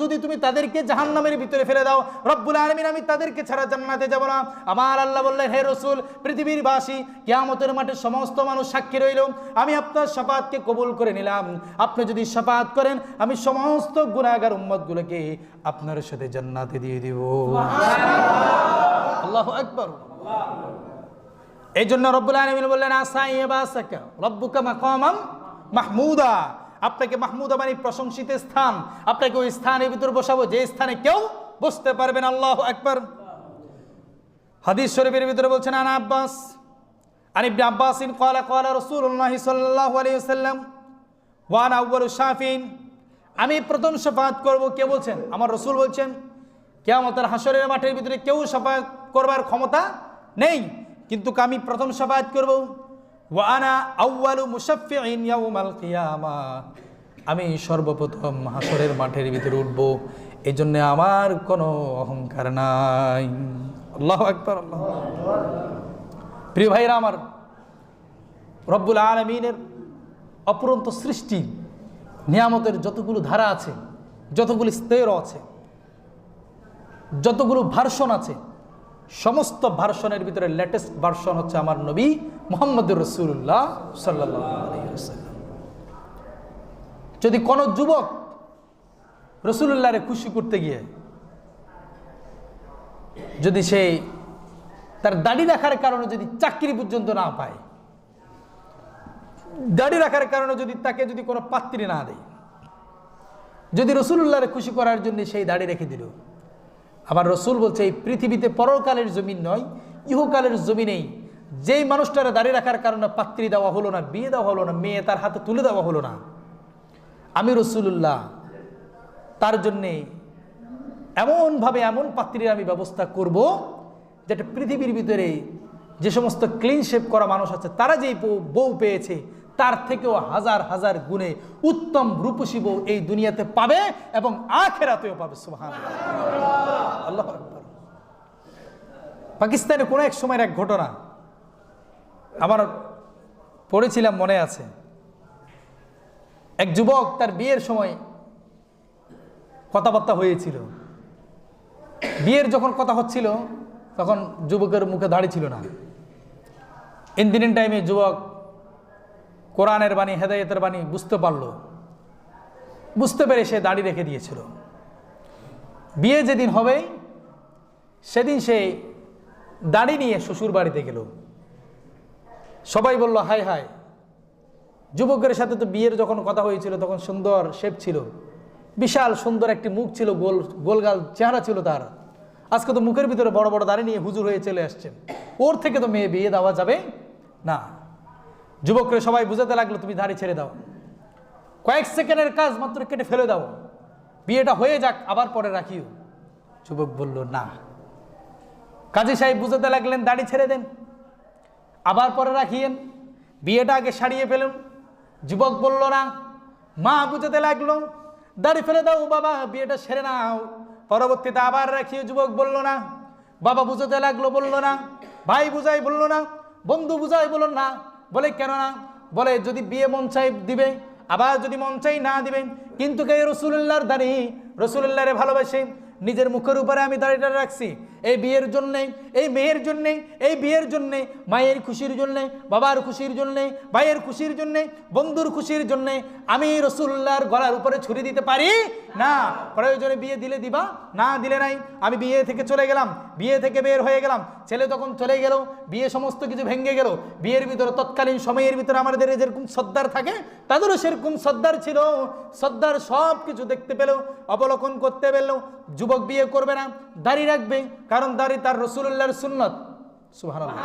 যদি তুমি তাদেরকে জাহান্নামের ভিতরে ফেলে দাও, রব্বুল আলামিন, আমি তাদেরকে ছাড়া জান্নাতে যাব না। আমার আল্লাহ বললেন, হে রাসূল, পৃথিবীর বাসী, কিয়ামতের মাঠে সমস্ত মানুষ সাক্ষী রইল, আমি আপনার শাফাআতকে কবুল করে নিলাম। আপনি যদি শাফাআত করেন, আমি সমস্ত গুনাহগার উম্মতগুলোকে আপনার সাথে জান্নাতে দিয়ে দিব। সুবহানাল্লাহ, আল্লাহু আকবার। এই জন্য রব্বুল আলামিন বললেন, আসা ইয়াবাসাকা রাব্বুকা মাকামান মাহমুদা, আপনাকে মাহমুদা মানে প্রশংসিত স্থান, আপনাকে ওই স্থানের ভিতর বসাবো যে স্থানে কেউ বসতে পারবে না। আল্লাহু আকবার। হাদিস শরীফের ভিতরে বলছেন, আন ইবনে আব্বাসিন ক্বালা ক্বালা রাসূলুল্লাহ সাল্লাল্লাহু আলাইহি ওয়াসাল্লাম ওয়া আনা আউয়ালু শাফিঈন, আমি প্রথম শাফাআত করব। কে বলছেন? আমার রাসূল বলছেন, কিয়ামতের হাসরের মাঠের ভিতরে কেউ শাফাআত করবার ক্ষমতা নেই, কিন্তু আমি প্রথম শাফাআত করব। ওয়া আনা আউয়ালু মুশাফফিঈন ইয়াউমাল কিয়ামাহ, আমি সর্বপ্রথম হাসরের মাঠের ভিতরে উঠব, এই জন্য আমার কোনো অহংকার নাই। আল্লাহু আকবার, আল্লাহু আকবার। প্রিয় ভাইরা আমার, রব্বুল আলামিনের অপরন্ত সৃষ্টি, নিয়ামতের যতগুলো ধারা আছে, যতগুলো স্তর আছে, যতগুলো ভার্সন আছে, সমস্ত ভার্সনের ভিতরে লেটেস্ট ভার্সন হচ্ছে আমার নবী মুহাম্মদুর রাসূলুল্লাহ সাল্লাল্লাহু আলাইহি ওয়াসাল্লাম। যদি কোনো যুবক রাসূলুল্লাহরে খুশি করতে গিয়ে যদি সে তার দাড়ি রাখার কারণে যদি চাকরি পর্যন্ত না পায়, দাড়ি রাখার কারণে যদি তাকে যদি কোনো পাত্রী না দেয়, যদি রাসূলুল্লাহরে খুশি করার জন্য সেই দাড়ি রেখে দিল, আমার রাসূল বলছে এই পৃথিবীতে পরকালের জমিন নয়, ইহকালের জমিনেই যেই মানুষটারে দাড়ি রাখার কারণে পাত্রী দেওয়া হলো না, বিয়ে দেওয়া হলো না, মেয়ে তার হাতে তুলে দেওয়া হলো না, আমি রাসূলুল্লাহ তার জন্যে এমনভাবে এমন পাত্রীর আমি ব্যবস্থা করব যেটা পৃথিবীর ভিতরে যে সমস্ত ক্লিন শেপ করা মানুষ আছে, তারা যেই বউ পেয়েছে তার থেকেও হাজার হাজার গুণে উত্তম রূপসী বউ এই দুনিয়াতে পাবে এবং আখিরাতেও পাবে। সুবহানাল্লাহ, আল্লাহু আকবার। পাকিস্তানে কোনো এক সময়ের এক ঘটনা আমার পড়েছিলাম, মনে আছে। এক যুবক তার বিয়ের সময় কথাবার্তা হয়েছিল। বিয়ের যখন কথা হচ্ছিল তখন যুবকের মুখে দাড়ি ছিল না। ইন্দিনিন টাইমে যুবক কোরআনের বাণী, হেদায়েতের বাণী বুঝতে পারল, বুঝতে পেরে সে দাড়ি রেখে দিয়েছিল। বিয়ে যেদিন হবে সেদিন সে দাড়ি নিয়ে শ্বশুর বাড়িতে গেল। সবাই বলল হায় হায়, যুবকের সাথে তো বিয়ের যখন কথা হয়েছিল তখন সুন্দর শেপ ছিল, বিশাল সুন্দর একটি মুখ ছিল, গোলগাল চেহারা ছিল তার। আজকে তো মুখের ভিতরে বড় বড় দাড়ি নিয়ে হুজুর হয়ে চলে আসছেন, ওর থেকে তো মেয়ে বিয়ে দেওয়া যাবে না। যুবকরে সবাই বুঝাতে লাগলো তুমি দাড়ি ছেড়ে দাও, কয়েক সেকেন্ডের কাজ মাত্র, কেটে ফেলে দাও, বিয়েটা হয়ে যাক আবার পরে রাখিও। যুবক বলল না। কাজী সাহেব বুঝাতে লাগলেন দাড়ি ছেড়ে দেন, আবার পরে রাখিয়েন, বিয়েটা আগে সারিয়ে ফেলুন। যুবক বলল না। মা বুঝাতে লাগলো দাড়ি ফেলে দাও বাবা, বিয়েটা সেরে নাও, পরবর্তীতে আবার রাখিয়ে। যুবক বলল না। বাবা বুঝাতে লাগলো, বলল না। ভাই বুঝাই, বলল না। বন্ধু বুঝাই, বলল না। বলে কেন না? বলে যদি বিয়ে মন চাই দিবে, আবার যদি মন চাই না দিবেন, কিন্তু কে রসুলুল্লাহর দাড়ি, রসুলুল্লাহরে ভালোবাসে, নিজের মুখের উপরে আমি দাড়িটা রাখছি এই বিয়ের জন্যে, এই মেয়ের জন্যে, এই বিয়ের জন্যে, মায়ের খুশির জন্যে, বাবার খুশির জন্যে, ভাইয়ের খুশির জন্যে, বন্ধুর খুশির জন্যে আমি রসুলুল্লাহর গলার উপরে ছুরি দিতে পারি না। প্রয়োজনে বিয়ে দিলে দিবা, না দিলে নাই। আমি বিয়ে থেকে চলে গেলাম, বিয়ে থেকে বের হয়ে গেলাম, ছেলে তখন চলে গেল, বিয়ে সমস্ত কিছু ভেঙে গেল। বিয়ের ভিতরে তৎকালীন সময়ের ভিতরে আমাদের যেরকম সর্দার থাকে তাদেরও সেরকম সর্দার ছিল। সর্দার সব কিছু দেখতে পেল, অবলোকন করতে পেল। যুবক বিয়ে করবে না, দাড়ি রাখবে, কারণ দাড়ি তার রসুলুল্লাহর সুন্নত। সুবহানাল্লাহ।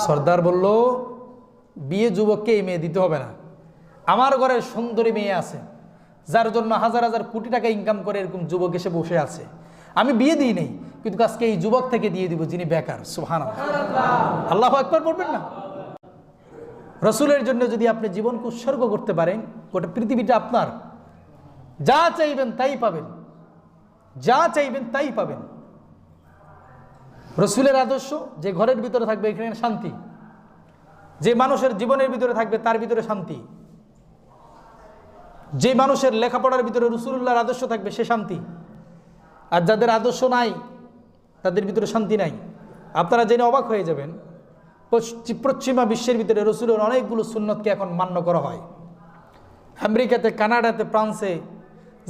সর্দার বলল বিয়ে যুবককে এই মেয়ে দিতে হবে না, আমার ঘরে সুন্দরী মেয়ে আছে যার জন্য হাজার হাজার কোটি টাকা ইনকাম করে, এরকম যুবক এসে বসে আছে, আমি বিয়ে দিই নেই, কিন্তু আজকে এই যুবক থেকে দিয়ে দিব যিনি বেকার। সুবহানাল্লাহ, আল্লাহু আকবার পড়বেন না? রসুলের জন্য যদি আপনি জীবনকে উৎসর্গ করতে পারেন, গোটা পৃথিবীটা আপনার, যা চাইবেন তাই পাবেন, যা চাইবেন তাই পাবেন। রসুলের আদর্শ যে ঘরের ভিতরে থাকবে এখানে শান্তি, যে মানুষের জীবনের ভিতরে থাকবে তার ভিতরে শান্তি, যে মানুষের লেখাপড়ার ভিতরে রসুলুল্লাহর আদর্শ থাকবে সে শান্তি। আর যাদের আদর্শ নাই তাদের ভিতরে শান্তি নাই। আপনারা জেনে অবাক হয়ে যাবেন, পশ্চিমা বিশ্বের ভিতরে রসুলের অনেকগুলো সুন্নতকে এখন মান্য করা হয়। আমেরিকাতে, কানাডাতে, ফ্রান্সে,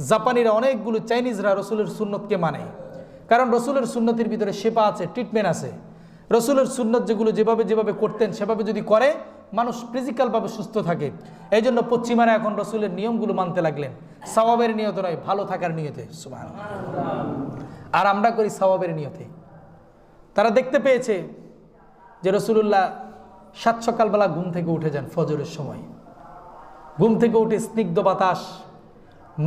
জাপানিরা, অনেকগুলো চাইনিজরা রসুলের সুন্নতকে মানে, কারণ রসুলের সুন্নতির ভিতরে সেবা আছে, ট্রিটমেন্ট আছে। রসুলের সুন্নত যেগুলো যেভাবে যেভাবে করতেন সেভাবে যদি করে মানুষ ফিজিক্যালভাবে সুস্থ থাকে। এই জন্য পশ্চিমারা এখন রসুলের নিয়মগুলো মানতে লাগলেন, সওয়াবের নিয়ত নয়, ভালো থাকার নিয়তে। সুবহানাল্লাহ। আর আমরা করি সওয়াবের নিয়তে। তারা দেখতে পেয়েছে যে রসুলুল্লাহ সাত সকালবেলা ঘুম থেকে উঠে যান, ফজরের সময় ঘুম থেকে উঠে স্নিগ্ধ বাতাস,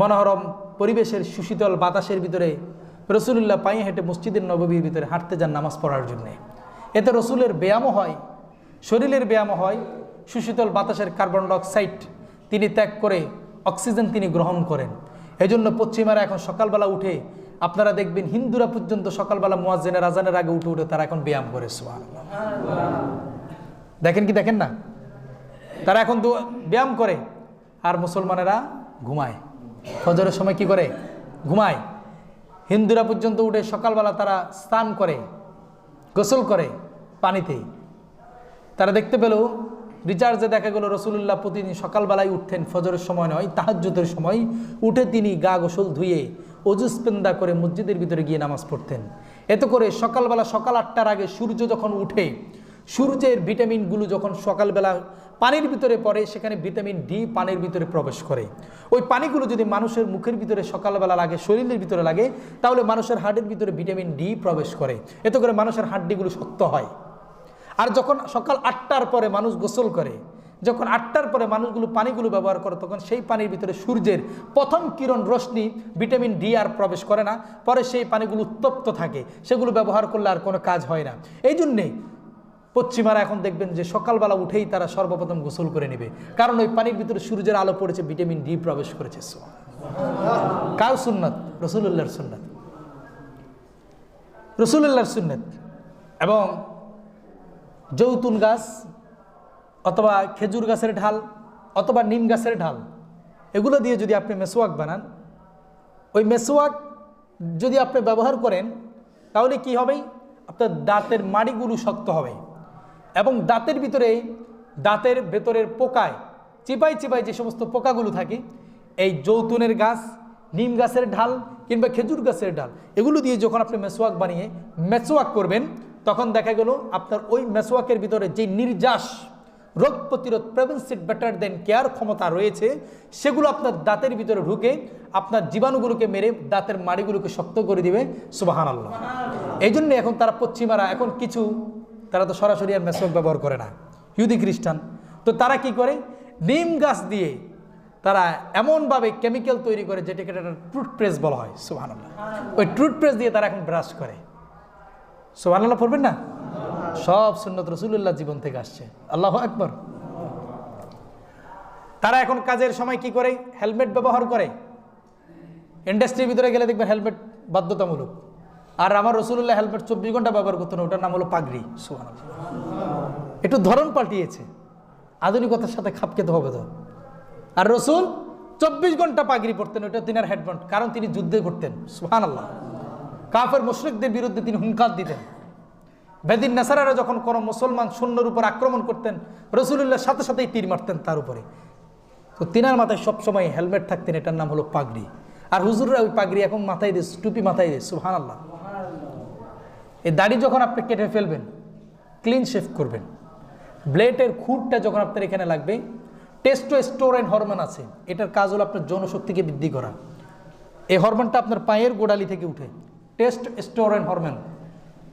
মনোরম পরিবেশের সুশীতল বাতাসের ভিতরে রসুলুল্লাহ পায়ে হেঁটে মসজিদের নববীর ভিতরে হাঁটতে যান নামাজ পড়ার জন্যে। এতে রসুলের ব্যায়ামও হয়, শরীরের ব্যায়ামও হয়। সুশীতল বাতাসের কার্বন ডাইঅক্সাইড তিনি ত্যাগ করে অক্সিজেন তিনি গ্রহণ করেন। এজন্য পশ্চিমারা এখন সকালবেলা উঠে, আপনারা দেখবেন হিন্দুরা পর্যন্ত সকালবেলা মুয়াজ্জিনের আজানের আগে উঠে উঠে তারা এখন ব্যায়াম করে। সুবহানাল্লাহ। দেখেন কি দেখেন না? তারা এখন তো ব্যায়াম করে, আর মুসলমানেরা ঘুমায়। ফজরের সময় কি করে? ঘুমায়। হিন্দুরা পর্যন্ত উঠে সকালবেলা তারা স্নান করে, গোসল করে পানিতে। তারা দেখতে পেল রিচার্জে দেখা গেল রসুলুল্লাহ প্রতিদিন সকালবেলায় উঠতেন, ফজরের সময় নয়, তাহাজ্জুদের সময় উঠে তিনি গা গোসল ধুয়ে অজুস্পেন্দা করে মসজিদের ভিতরে গিয়ে নামাজ পড়তেন। এতে করে সকালবেলা সকাল 8টার আগে সূর্য যখন উঠে, সূর্যের ভিটামিনগুলো যখন সকালবেলা পানির ভিতরে পড়ে, সেখানে ভিটামিন ডি পানির ভিতরে প্রবেশ করে। ওই পানিগুলো যদি মানুষের মুখের ভিতরে সকালবেলা লাগে, শরীরের ভিতরে লাগে, তাহলে মানুষের হার্টের ভিতরে ভিটামিন ডি প্রবেশ করে। এতে করে মানুষের হাড্ডিগুলো শক্ত হয়। আর যখন সকাল 8টার পরে মানুষ গোসল করে, যখন 8টার পরে মানুষগুলো পানিগুলো ব্যবহার করে, তখন সেই পানির ভিতরে সূর্যের প্রথম কিরণ রশ্মি ভিটামিন ডি আর প্রবেশ করে না, পরে সেই পানিগুলো উত্তপ্ত থাকে, সেগুলো ব্যবহার করলে আর কোনো কাজ হয় না। এই জন্যে পশ্চিমারা এখন দেখবেন যে সকালবেলা উঠেই তারা সর্বপ্রথম গোসল করে নেবে, কারণ ওই পানির ভিতরে সূর্যের আলো পড়েছে, ভিটামিন ডি প্রবেশ করেছে। কার সুন্নাত? রাসূলুল্লাহর সুন্নাত, রাসূলুল্লাহর সুন্নাত। এবং জৈতুন গাছ অথবা খেজুর গাছের ঢাল অথবা নিম গাছের ঢাল, এগুলো দিয়ে যদি আপনি মেসওয়াক বানান, ওই মেসওয়াক যদি আপনি ব্যবহার করেন, তাহলে কি হবে? আপনার দাঁতের মাড়িগুলো শক্ত হবে এবং দাঁতের ভেতরের পোকায় চিপাই চিপাই যে সমস্ত পোকাগুলো থাকে, এই জৈতুনের গাছ, নিম গাছের ঢাল কিংবা খেজুর গাছের ঢাল, এগুলো দিয়ে যখন আপনি মেসওয়াক বানিয়ে মেসওয়াক করবেন, তখন দেখা গেল আপনার ওই মেসওয়াকের ভিতরে যে নির্যাস, রোগ প্রতিরোধ, প্রিভেন্সিভ বেটার দেন কেয়ার ক্ষমতা রয়েছে, সেগুলো আপনার দাঁতের ভিতরে ঢুকে আপনার জীবাণুগুলোকে মেরে দাঁতের মাড়িগুলোকে শক্ত করে দিবে। সুবহানাল্লাহ। এই জন্য এখন তারা পশ্চিমারা এখন কিছু, তারা তো সরাসরি আর মেসওয়াক ব্যবহার করে না, ইহুদি খ্রিস্টান, তো তারা কি করে? নিম গাছ দিয়ে তারা এমনভাবে কেমিক্যাল তৈরি করে, যেটাকে একটা টুথপেস্ট বলা হয়। সুবহানাল্লাহ। ওই টুথপেস্ট দিয়ে তারা এখন ব্রাশ করে। সুবহানাল্লাহ পড়বেন না? সব সুন্নত রাসূলুল্লাহ জীবন থেকে আসছে। আল্লাহু আকবার। তারা এখন কাজের সময় কি করে? হেলমেট ব্যবহার করে। ইন্ডাস্ট্রির ভিতরে গেলে দেখবেন হেলমেট বাধ্যতামূলক। আর আমার রাসূলুল্লাহ হেলমেট 24 ঘন্টা ব্যবহার করতেন, ওটার নাম হলো পাগড়ি। সুবহানাল্লাহ। একটু ধরন পাল্টিয়েছে, আধুনিকতার সাথে খাপ খেতে হবে তো। আর রাসূল 24 ঘন্টা পাগড়ি পরতেন, ওটা তিনার হেডবন্ড, কারণ তিনি যুদ্ধে করতেন। সুবহানাল্লাহ। কাফের মুশরিকদের বিরুদ্ধে তিনি হুঙ্কার দিতেন। বেদিন নাসারারা যখন কোনো মুসলমান সৈন্যের উপর আক্রমণ করতেন, রাসূলুল্লাহর সাথে সাথেই তীর মারতেন তার উপরে। তো তিনার মাথায় সবসময় হেলমেট থাকতেন, এটার নাম হলো পাগড়ি। আর হুজুররা ওই পাগড়ি এখন মাথায় দিয়ে, টুপি মাথায় দিয়ে। সুবহানাল্লাহ। এই দাড়ি যখন আপনি কেটে ফেলবেন, ক্লিন শেভ করবেন, ব্লেডের খুঁটটা যখন আপনার এখানে লাগবে, টেস্টোস্টেরন হরমোন আছে, এটার কাজ হলো আপনার যৌনশক্তিকে বৃদ্ধি করা। এই হরমোনটা আপনার পায়ের গোড়ালি থেকে উঠে, টেস্টোস্টেরন হরমোন।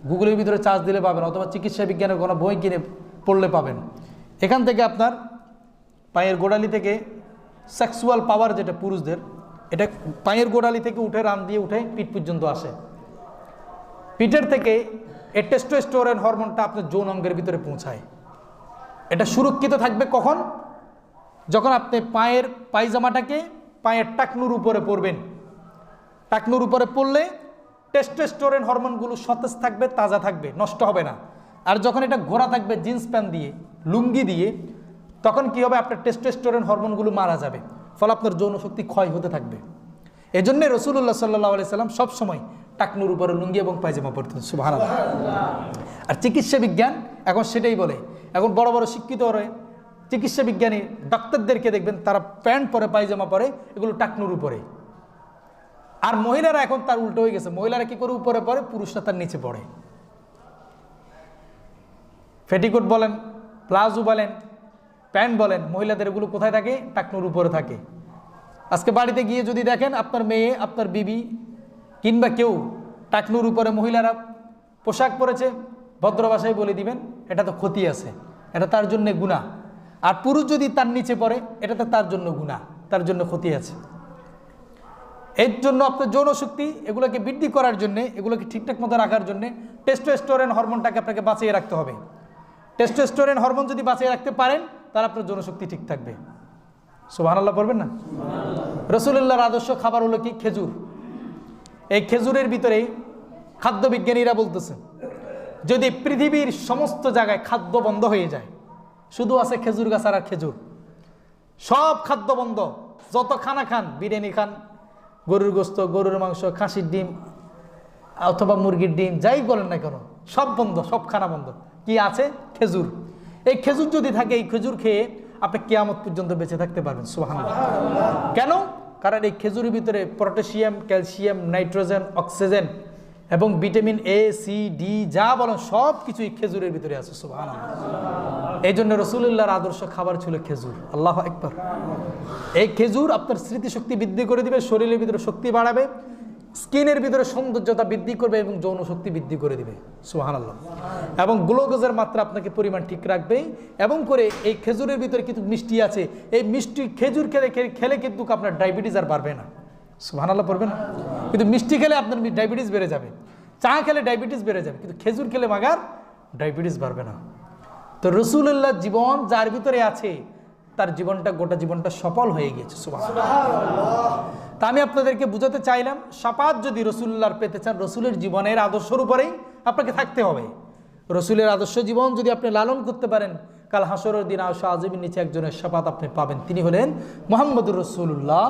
গুগলের ভিতরে চার্জ দিলে পাবেন, অথবা চিকিৎসা বিজ্ঞানের কোনো বই কিনে পড়লে পাবেন। এখান থেকে আপনার পায়ের গোড়ালি থেকে সেক্সুয়াল পাওয়ার, যেটা পুরুষদের, এটা পায়ের গোড়ালি থেকে উঠে, রান দিয়ে উঠে পিঠ পর্যন্ত আসে। পিঠের থেকে এই টেস্টোস্টেরন হরমোনটা আপনার যৌন অঙ্গের ভিতরে পৌঁছায়। এটা সুরক্ষিত থাকবে কখন? যখন আপনি পায়ের পায়জামাটাকে পায়ের টাকনুর উপরে পরবেন। টাকনুর উপরে পরলে টেস্টোস্টেরন হরমোনগুলো সতেজ থাকবে, তাজা থাকবে, নষ্ট হবে না। আর যখন এটা ঘোরা থাকবে জিন্স প্যান্ট দিয়ে, লুঙ্গি দিয়ে, তখন কি হবে? আপনার টেস্টোস্টেরন হরমোনগুলো মারা যাবে, ফলে আপনার যৌনশক্তি ক্ষয় হতে থাকবে। এই জন্যে রাসূলুল্লাহ সাল্লাল্লাহু আলাইহি সাল্লাম সবসময় টাকনুর উপরে লুঙ্গি এবং পায়জামা পরতেন। সুবহানাল্লাহ। আর চিকিৎসা বিজ্ঞান এখন সেটাই বলে। এখন বড় বড় শিক্ষিত চিকিৎসা বিজ্ঞানী ডাক্তারদেরকে দেখবেন, তারা প্যান্ট পরে, পায়জামা পরে, এগুলো টাকনুর উপরে। আর মহিলারা এখন তার উল্টো হয়ে গেছে, মহিলারা কি করে? উপরে পরে, পুরুষরা তার নিচে পড়ে। পেটিকোট বলেন, প্লাজো বলেন, প্যান্ট বলেন, মহিলাদের এগুলো কোথায় থাকে? টাকনুর উপরে থাকে। আজকে বাড়িতে গিয়ে যদি দেখেন আপনার মেয়ে, আপনার বিবি কিংবা কেউ টাকনুর উপরে মহিলারা পোশাক পরেছে, ভদ্র ভাষায় বলে দিবেন এটা তো ক্ষতি আছে, এটা তার জন্য গুনাহ। আর পুরুষ যদি তার নিচে পড়ে, এটা তো তার জন্য গুনাহ, তার জন্য ক্ষতি আছে। এর জন্য আপনার যৌনশক্তি এগুলোকে বৃদ্ধি করার জন্যে, এগুলোকে ঠিকঠাক মতো রাখার জন্যে টেস্টোস্টেরন হরমোনটাকে আপনাকে বাঁচিয়ে রাখতে হবে। টেস্টোস্টেরন হরমোন যদি বাঁচিয়ে রাখতে পারেন, তাহলে আপনার যৌনশক্তি ঠিক থাকবে। সুবহানাল্লাহ পড়বেন না? রাসূলুল্লাহর আদর্শ খাবার হলো কি? খেজুর। এই খেজুরের ভিতরেই খাদ্য বিজ্ঞানীরা বলতেছে, যদি পৃথিবীর সমস্ত জায়গায় খাদ্য বন্ধ হয়ে যায়, শুধু আছে খেজুর গাছ আর খেজুর, সব খাদ্য বন্ধ, যত খানা খান, বিরিয়ানি খান, গরুর গোস্ত, গরুর মাংস, খাসির ডিম অথবা মুরগির ডিম, যাই বলেন না কেন, সব বন্ধ, সব খানা বন্ধ। কি আছে? খেজুর। এই খেজুর যদি থাকে, এই খেজুর খেয়ে আপনি কিয়ামত পর্যন্ত বেঁচে থাকতে পারবেন। সুবহানাল্লাহ। কেন? কারণ এই খেজুরের ভিতরে পটাশিয়াম, ক্যালসিয়াম, নাইট্রোজেন, অক্সিজেন এবং ভিটামিন এ, সি, ডি, যা বলেন সব কিছু এই খেজুরের ভিতরে আছে। সুবহানাল্লাহ। এই জন্য রাসূলুল্লাহর আদর্শ খাবার ছিল খেজুর। আল্লাহু আকবার। এই খেজুর আপনার স্মৃতিশক্তি বৃদ্ধি করে দিবে, শরীরের ভিতরে শক্তি বাড়াবে, স্কিনের ভিতরে সৌন্দর্যতা বৃদ্ধি করবে এবং যৌন শক্তি বৃদ্ধি করে দিবে। সুবহানাল্লাহ। এবং গ্লুকোজের মাত্রা আপনাকে পরিমাণ ঠিক রাখবে। এবং করে এই খেজুরের ভিতরে কিন্তু মিষ্টি আছে, এই মিষ্টি খেজুর খেলে কিন্তু আপনার ডায়াবেটিস আর বাড়বে না। সুবহানাল্লাহ পড়বেন। কিন্তু মিষ্টি খেলে আপনার ডায়াবেটিস বেড়ে যাবে, চা খেলে ডায়াবেটিস বেড়ে যাবে, কিন্তু খেজুর খেলে মাগার ডায়াবেটিস বাড়বে না। তো রসুল্লাহ জীবন যার ভিতরে আছে তার জীবনটা, গোটা জীবনটা সফল হয়ে গেছে। সুবহানাল্লাহ। তা আমি আপনাদেরকে বুঝাতে চাইলাম, শাফাত যদি রসুল্লাহর পেতে চান, রসুলের জীবনের আদর্শের উপরেই আপনাকে থাকতে হবে। রসুলের আদর্শ জীবন যদি আপনি লালন করতে পারেন, কাল হাসরের দিন আরশ আজিমের নিচে একজনের শাফাত আপনি পাবেন, তিনি হলেন মুহাম্মদুর রাসূলুল্লাহ।